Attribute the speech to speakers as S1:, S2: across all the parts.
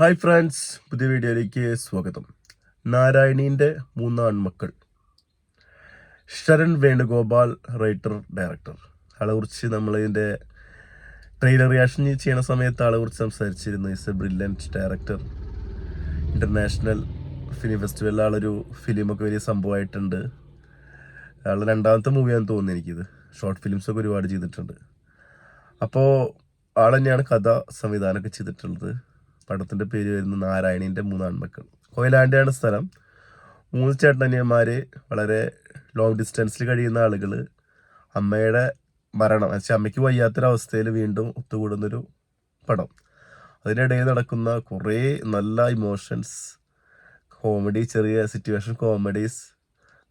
S1: Hi friends, പുതിയ വീഡിയോയിലേക്ക് സ്വാഗതം. നാരായണീൻ്റെ മൂന്ന് ആൺമക്കൾ. Sharan Venugopal, writer director. ആളെ കുറിച്ച് നമ്മളിതിൻ്റെ ട്രെയിലർ റിയാക്ഷൻ ചെയ്യുന്ന സമയത്ത് ആളെ കുറിച്ച് സംസാരിച്ചിരുന്നു. Is A brilliant director. International film ഫെസ്റ്റിവലിൽ ആളൊരു ഫിലിമൊക്കെ വലിയ സംഭവമായിട്ടുണ്ട്. ആളുടെ രണ്ടാമത്തെ മൂവിയാണെന്ന് തോന്നുന്നു എനിക്കിത്. ഷോർട്ട് ഫിലിംസൊക്കെ ഒരുപാട് ചെയ്തിട്ടുണ്ട്. അപ്പോൾ ആൾ തന്നെയാണ് കഥ സംവിധാനമൊക്കെ ചെയ്തിട്ടുള്ളത്. പടത്തിൻ്റെ പേര് വരുന്നത് നാരായണീൻ്റെ മൂന്ന് ആൺമക്കൾ. കൊയിലാണ്ടിയാണ് സ്ഥലം. മൂന്ന് ചേട്ടനിയന്മാർ, വളരെ ലോങ് ഡിസ്റ്റൻസിൽ കഴിയുന്ന ആളുകൾ. അമ്മയുടെ മരണം, വെച്ചാൽ അമ്മയ്ക്ക് വയ്യാത്തൊരവസ്ഥയിൽ വീണ്ടും ഒത്തുകൂടുന്നൊരു പടം. അതിനിടയിൽ നടക്കുന്ന കുറേ നല്ല ഇമോഷൻസ്, കോമഡി, ചെറിയ സിറ്റുവേഷൻ കോമഡീസ്,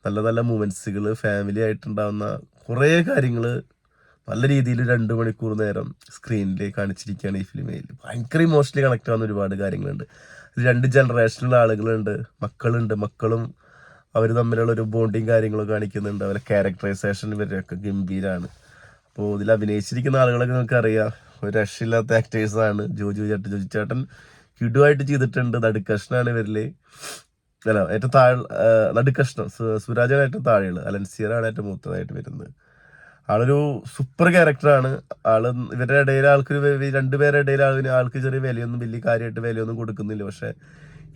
S1: നല്ല നല്ല മൂമെൻറ്റ്സുകൾ, ഫാമിലി ആയിട്ടുണ്ടാകുന്ന കുറേ കാര്യങ്ങൾ നല്ല രീതിയിൽ 2 മണിക്കൂർ നേരം സ്ക്രീനിൽ കാണിച്ചിരിക്കുകയാണ് ഈ ഫിലിമിൽ. ഭയങ്കര ഇമോഷണലി കണക്ട് ആവുന്ന ഒരുപാട് കാര്യങ്ങളുണ്ട്. ഇത് 2 ജനറേഷനിലുള്ള ആളുകളുണ്ട്, മക്കളും അവർ തമ്മിലുള്ള ഒരു ബോണ്ടിങ് കാര്യങ്ങളൊക്കെ കാണിക്കുന്നുണ്ട്. അവരെ ക്യാരക്ടറൈസേഷൻ ഇവരൊക്കെ ഗംഭീരമാണ്. അപ്പോൾ ഇതിൽ അഭിനയിച്ചിരിക്കുന്ന ആളുകളൊക്കെ നിങ്ങൾക്ക് അറിയാം, ഒരു രക്ഷയില്ലാത്ത ആക്ടേഴ്സാണ്. ജോജു ചേട്ടൻ കിടുവായിട്ട് ചെയ്തിട്ടുണ്ട്. നടുക്കഷ്ണാണ് ഇവരിൽ, അല്ല ഏറ്റവും നടുക്കഷ്ണം സുരാജാണ് ഏറ്റവും താഴെയുള്ളത്. അലൻസിയറാണ് ഏറ്റവും മൂത്തതായിട്ട് വരുന്നത്. ആളൊരു സൂപ്പർ ക്യാരക്ടറാണ്. ഇവരുടെ ഇടയിൽ രണ്ടുപേരുടെ ഇടയിൽ ആൾക്ക് ചെറിയ വിലയൊന്നും, വലിയ കാര്യമായിട്ട് വിലയൊന്നും കൊടുക്കുന്നില്ല. പക്ഷെ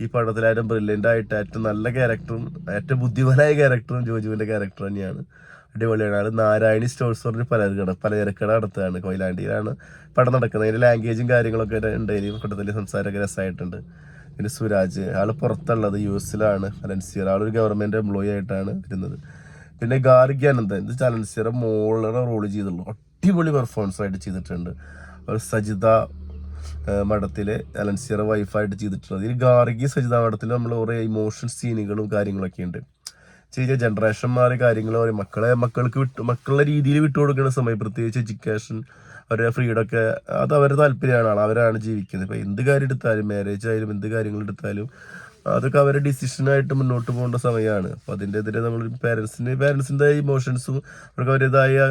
S1: ഈ പടത്തിലായിട്ടും ബ്രില്യൻ്റ് ആയിട്ട് ഏറ്റവും നല്ല ക്യാരക്ടറും ഏറ്റവും ബുദ്ധിമാനായ ക്യാരക്ടറും ജോജുവിൻ്റെ ക്യാരക്ടർ തന്നെയാണ്. അടിപൊളിയാണ്. ആൾ നാരായണി സ്റ്റോഴ്സ് പറഞ്ഞ് പലചരക്കട നടത്തുകയാണ്. കൊയിലാണ്ടിയിലാണ് പടം നടക്കുന്നത്. അതിൻ്റെ ലാംഗ്വേജും കാര്യങ്ങളൊക്കെ ഉണ്ട്. ഇനി പടത്തിൽ സംസാരമൊക്കെ രസമായിട്ടുണ്ട്. പിന്നെ സുരാജ്, ആൾ പുറത്തുള്ളത് US-ലാണ്. അലൻസിയർ ആളൊരു ഗവൺമെൻറ് എംപ്ലോയി ആയിട്ടാണ് വരുന്നത്. പിന്നെ ഗാർഗി അനന്തൻ, ഇത് ചലൻസിയറെ മോളുടെ റോള് ചെയ്തുള്ളൂ. അടിപൊളി പെർഫോമൻസ് ആയിട്ട് ചെയ്തിട്ടുണ്ട്. സജിത മഠത്തിലെ അലൻസിയറെ വൈഫായിട്ട് ചെയ്തിട്ടുള്ളത്. ഈ ഗാർഗി സജിത മഠത്തിൽ നമ്മൾ കുറേ ഇമോഷൻ സീനുകളും കാര്യങ്ങളൊക്കെ ഉണ്ട്. ചെറിയ ജനറേഷൻ മാറി കാര്യങ്ങൾ പറയും. മക്കളുടെ രീതിയിൽ വിട്ടുകൊടുക്കുന്ന സമയം, പ്രത്യേകിച്ച് എഡ്യൂക്കേഷൻ, അവരുടെ ഫ്രീഡമൊക്കെ, അത് അവരുടെ താല്പര്യമാണ്. അവരാണ് ജീവിക്കുന്നത്. ഇപ്പോൾ എന്ത് കാര്യം എടുത്താലും, മാരേജ് ആയാലും എന്ത് കാര്യങ്ങൾ എടുത്താലും അതൊക്കെ അവരുടെ ഡിസിഷനായിട്ട് മുന്നോട്ട് പോകേണ്ട സമയമാണ്. അപ്പോൾ അതിൻ്റെതിരെ നമ്മൾ പാരൻസിൻ്റെ ഇമോഷൻസും അവർക്ക് അവരുടേതായ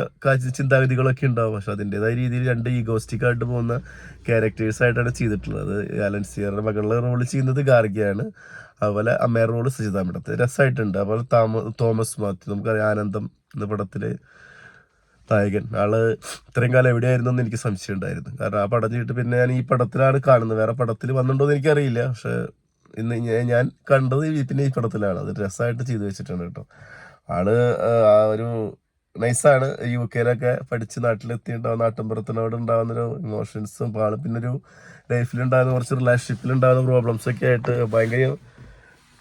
S1: ചിന്താഗതികളൊക്കെ ഉണ്ടാവും. പക്ഷെ അതിൻ്റെതായ രീതിയിൽ 2 ഈഗോസ്റ്റിക് ആയിട്ട് പോകുന്ന ക്യാരക്ടേഴ്സായിട്ടാണ് ചെയ്തിട്ടുള്ളത്. അലൻസിയറുടെ മകളുടെ റോൾ ചെയ്യുന്നത് ഗാർഗിയാണ്. അതുപോലെ അമ്മയുടെ റോള് സജിത മഠത്ത്. രസമായിട്ടുണ്ട്. അതുപോലെ തോമസ് മാത്യു, നമുക്കറിയാം ആനന്ദം എന്ന പടത്തിലെ നായകൻ. ഇത്രയും കാലം എവിടെയായിരുന്നു എന്ന് എനിക്ക് സംശയം ഉണ്ടായിരുന്നു. കാരണം ആ പടം ചെയ്തിട്ട് പിന്നെ ഞാൻ ഈ പടത്തിലാണ് കാണുന്നത്. വേറെ പടത്തിൽ വന്നിട്ടുണ്ടോ എന്ന് എനിക്കറിയില്ല. പക്ഷെ ഇന്ന് ഞാൻ കണ്ടത് പിന്നെ ഈ പടത്തിലാണ്. അത് രസമായിട്ട് ചെയ്തു വെച്ചിട്ടുണ്ട് കേട്ടോ. ഒരു നൈസാണ്. UK-ലൊക്കെ പഠിച്ച് നാട്ടിലെത്തിയിട്ടുണ്ടാവുന്ന നാട്ടിൻപുറത്തിനോട് ഉണ്ടാകുന്നൊരു ഇമോഷൻസും പിന്നൊരു ലൈഫിലുണ്ടാകുന്ന കുറച്ച് റിലേഷൻഷിപ്പിലുണ്ടാകുന്ന പ്രോബ്ലംസൊക്കെ ആയിട്ട് ഭയങ്കര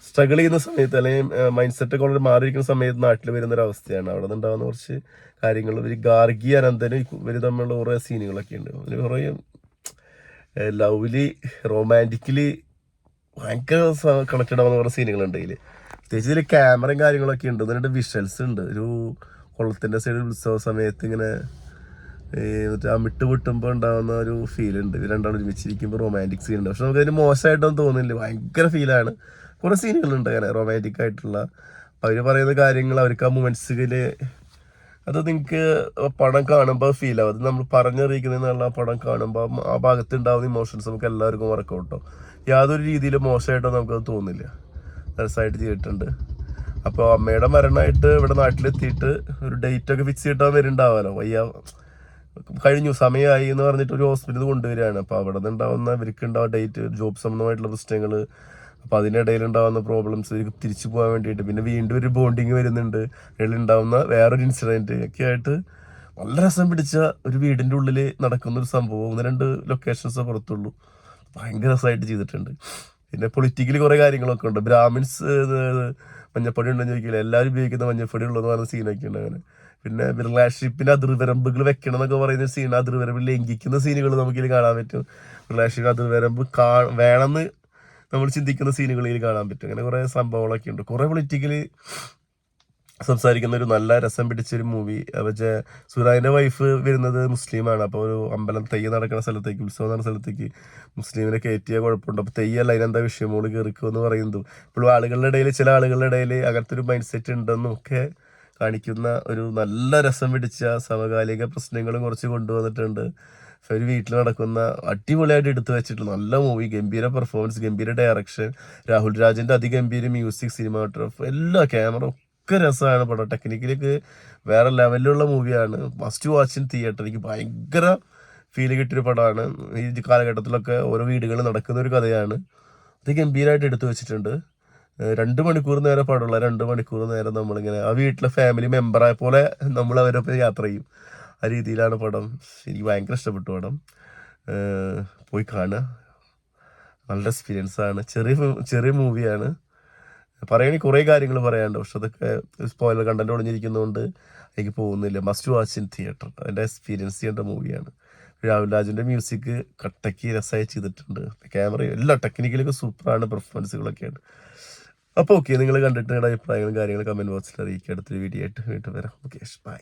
S1: സ്ട്രഗിൾ ചെയ്യുന്ന സമയത്ത്, അല്ലെങ്കിൽ മൈൻഡ് സെറ്റൊക്കെ വളരെ മാറിയിരിക്കുന്ന സമയത്ത് നാട്ടിൽ വരുന്നൊരവസ്ഥയാണ്. അവിടെ നിന്നുണ്ടാകുന്ന കുറച്ച് കാര്യങ്ങൾ. ഒരു ഗാർഗി അനന്തന് ഇവർ തമ്മിലുള്ള കുറേ സീനുകളൊക്കെ ഉണ്ട്. കുറേ ലവ്ലി, റൊമാൻറ്റിക്കലി ഭയങ്കര കണക്റ്റഡ് ആവുന്ന കുറേ സീനുകളുണ്ട് ഇതിൽ. പ്രത്യേകിച്ച് ഇതിൽ ക്യാമറയും കാര്യങ്ങളൊക്കെ ഉണ്ട്. എന്നിട്ട് വിഷ്വൽസ് ഉണ്ട്. ഒരു കുളത്തിൻ്റെ സൈഡിൽ ഉത്സവ സമയത്ത് ഇങ്ങനെ ആ വിട്ടുമ്പോൾ ഉണ്ടാകുന്ന ഒരു ഫീലുണ്ട്. ഇവർ രണ്ടാളും ഒരുമിച്ചിരിക്കുമ്പോൾ റൊമാൻറ്റിക് സീൻ ഉണ്ട്. പക്ഷെ നമുക്കതിന് മോശമായിട്ടൊന്നും തോന്നുന്നില്ല. ഭയങ്കര ഫീലാണ്. കുറേ സീനുകളുണ്ട് അങ്ങനെ റൊമാൻറ്റിക് ആയിട്ടുള്ള. അവർ പറയുന്ന കാര്യങ്ങൾ, അവർക്ക് ആ മൊമെൻറ്റ്സുകൾ, അത് നിങ്ങൾക്ക് പടം കാണുമ്പോൾ ഫീൽ ആവും. അത് നമ്മൾ പറഞ്ഞറിയിക്കുന്നതിനുള്ള പടം കാണുമ്പോൾ ആ ഭാഗത്തുണ്ടാവുന്ന ഇമോഷൻസ് നമുക്ക് എല്ലാവർക്കും വർക്കൗട്ടോ. യാതൊരു രീതിയിലും മോശമായിട്ടോ നമുക്കത് തോന്നില്ല. രസമായിട്ട് ചെയ്തിട്ടുണ്ട്. അപ്പോൾ അമ്മയുടെ മരണമായിട്ട് ഇവിടെ നാട്ടിലെത്തിയിട്ട് ഒരു ഡേറ്റൊക്കെ ഫിക്സ് ചെയ്തിട്ടാൽ വരുന്നുണ്ടാവാമല്ലോ. കഴിഞ്ഞു സമയമായി എന്ന് പറഞ്ഞിട്ട് ഒരു ഹോസ്പിറ്റലിൽ കൊണ്ടുവരികയാണ്. അപ്പോൾ അവിടെ നിന്നുണ്ടാവുന്ന ഇവർക്കുണ്ടാവുന്ന ഡേറ്റ്, ജോബ് സംബന്ധമായിട്ടുള്ള പ്രശ്നങ്ങൾ, അപ്പോൾ അതിനിടയിലുണ്ടാകുന്ന പ്രോബ്ലംസ്, ഇവർക്ക് തിരിച്ചു പോകാൻ വേണ്ടിയിട്ട് പിന്നെ വീണ്ടും ഒരു ബോണ്ടിങ് വരുന്നുണ്ട്. അതിലുണ്ടാവുന്ന വേറൊരു ഇൻസിഡൻറ്റ് ഒക്കെ ആയിട്ട് നല്ല രസം പിടിച്ച ഒരു വീടിൻ്റെ ഉള്ളിൽ നടക്കുന്നൊരു സംഭവം. 1-2 ലൊക്കേഷൻസേ പുറത്തുള്ളൂ. ഭയങ്കര രസമായിട്ട് ചെയ്തിട്ടുണ്ട്. പിന്നെ പൊളിറ്റിക്കലി കുറേ കാര്യങ്ങളൊക്കെ ഉണ്ട്. ബ്രാഹ്മിൻസ് മഞ്ഞപ്പൊടി ഉണ്ടെന്ന് ചോദിക്കില്ല, എല്ലാവരും ഉപയോഗിക്കുന്ന മഞ്ഞപ്പൊടി ഉള്ളതെന്ന് പറയുന്ന സീനൊക്കെ ഉണ്ട് അങ്ങനെ. പിന്നെ റിലേഷൻഷിപ്പിൻ്റെ അതിർവരമ്പുകൾ വെക്കണം എന്നൊക്കെ പറയുന്ന സീൻ, അതിർവരമ്പ് ലംഘിക്കുന്ന സീനുകൾ നമുക്കിതിൽ കാണാൻ പറ്റും. റിലേഷൻഷിപ്പ് അതിർവരമ്പ് വേണമെന്ന് നമ്മൾ ചിന്തിക്കുന്ന സീനുകളിൽ കാണാൻ പറ്റും. അങ്ങനെ കുറേ സംഭവങ്ങളൊക്കെ ഉണ്ട്. കുറേ പൊളിറ്റിക്കലി സംസാരിക്കുന്ന ഒരു നല്ല രസം പിടിച്ചൊരു മൂവി. പക്ഷേ സുരാജിൻ്റെ വൈഫ് വരുന്നത് മുസ്ലിമാണ്. അപ്പോൾ ഒരു അമ്പലം തെയ്യം നടക്കുന്ന സ്ഥലത്തേക്ക്, ഉത്സവം നടക്കുന്ന സ്ഥലത്തേക്ക് മുസ്ലിമിനെ കയറ്റിയ കുഴപ്പമുണ്ട്. അപ്പോൾ തെയ്യല്ല, അതിനെന്താ വിഷയം, മോള് കയറിക്കോ എന്ന് പറയുന്നതും ഇപ്പോഴും ചില ആളുകളുടെ ഇടയിൽ അങ്ങനത്തെ ഒരു മൈൻഡ് സെറ്റ് ഉണ്ടെന്നും ഒക്കെ കാണിക്കുന്ന ഒരു നല്ല രസം പിടിച്ച സമകാലിക പ്രശ്നങ്ങളും കുറച്ച് കൊണ്ടുവന്നിട്ടുണ്ട്. ഒരു വീട്ടിൽ നടക്കുന്ന അടിപൊളിയായിട്ട് എടുത്തു വെച്ചിട്ടുള്ള നല്ല മൂവി, ഗംഭീര പെർഫോമൻസ്, ഗംഭീര ഡയറക്ഷൻ, രാഹുൽ രാജിൻ്റെ അതിഗംഭീര മ്യൂസിക്, സിനിമാറ്റോഗ്രാഫ്, എല്ലാ ക്യാമറ ഒക്കെ രസമാണ് പടം. ടെക്നിക്കലിക്ക് വേറെ ലെവലിലുള്ള മൂവിയാണ്. Must watch in theatre. എനിക്ക് ഭയങ്കര ഫീൽ കിട്ടിയൊരു പടമാണ്. ഈ കാലഘട്ടത്തിലൊക്കെ ഓരോ വീടുകളിൽ നടക്കുന്ന ഒരു കഥയാണ്. അത് ഗംഭീരമായിട്ട് എടുത്തു വെച്ചിട്ടുണ്ട്. 2 മണിക്കൂർ നേരം പടമുള്ള 2 മണിക്കൂർ നേരം നമ്മളിങ്ങനെ ആ വീട്ടിലെ ഫാമിലി മെമ്പറായ പോലെ നമ്മൾ അവരൊപ്പം യാത്ര ചെയ്യും. ആ രീതിയിലാണ് പടം. എനിക്ക് ഭയങ്കര ഇഷ്ടപ്പെട്ടു പടം. പോയി കാണുക. നല്ല എക്സ്പീരിയൻസ് ആണ്. ചെറിയ മൂവിയാണ്. പറയുകയാണെങ്കിൽ കുറേ കാര്യങ്ങൾ പറയാനുണ്ട്, പക്ഷെ അതൊക്കെ സ്പോയിലർ കണ്ടന്റ് ഒളിഞ്ഞിരിക്കുന്നതുകൊണ്ട് എനിക്ക് പോകുന്നില്ല. Must watch in theatre. അതിൻ്റെ എക്സ്പീരിയൻസ് ചെയ്യേണ്ട മൂവിയാണ്. രാഹുൽ രാജിൻ്റെ മ്യൂസിക് കട്ടയ്ക്ക് രസമായി ചെയ്തിട്ടുണ്ട്. ക്യാമറ എല്ലാ ടെക്നിക്കലൊക്കെ സൂപ്പറാണ്, പെർഫോമൻസുകളൊക്കെയാണ്. അപ്പോൾ ഓക്കെ, നിങ്ങൾ കണ്ടിട്ട് നിങ്ങളുടെ അഭിപ്രായങ്ങളും കാര്യങ്ങളും കമൻറ്റ് ബോക്സിൽ അറിയിക്കുക. അടുത്തൊരു വീഡിയോ ആയിട്ട് വീണ്ടും വരാം. Okay, by.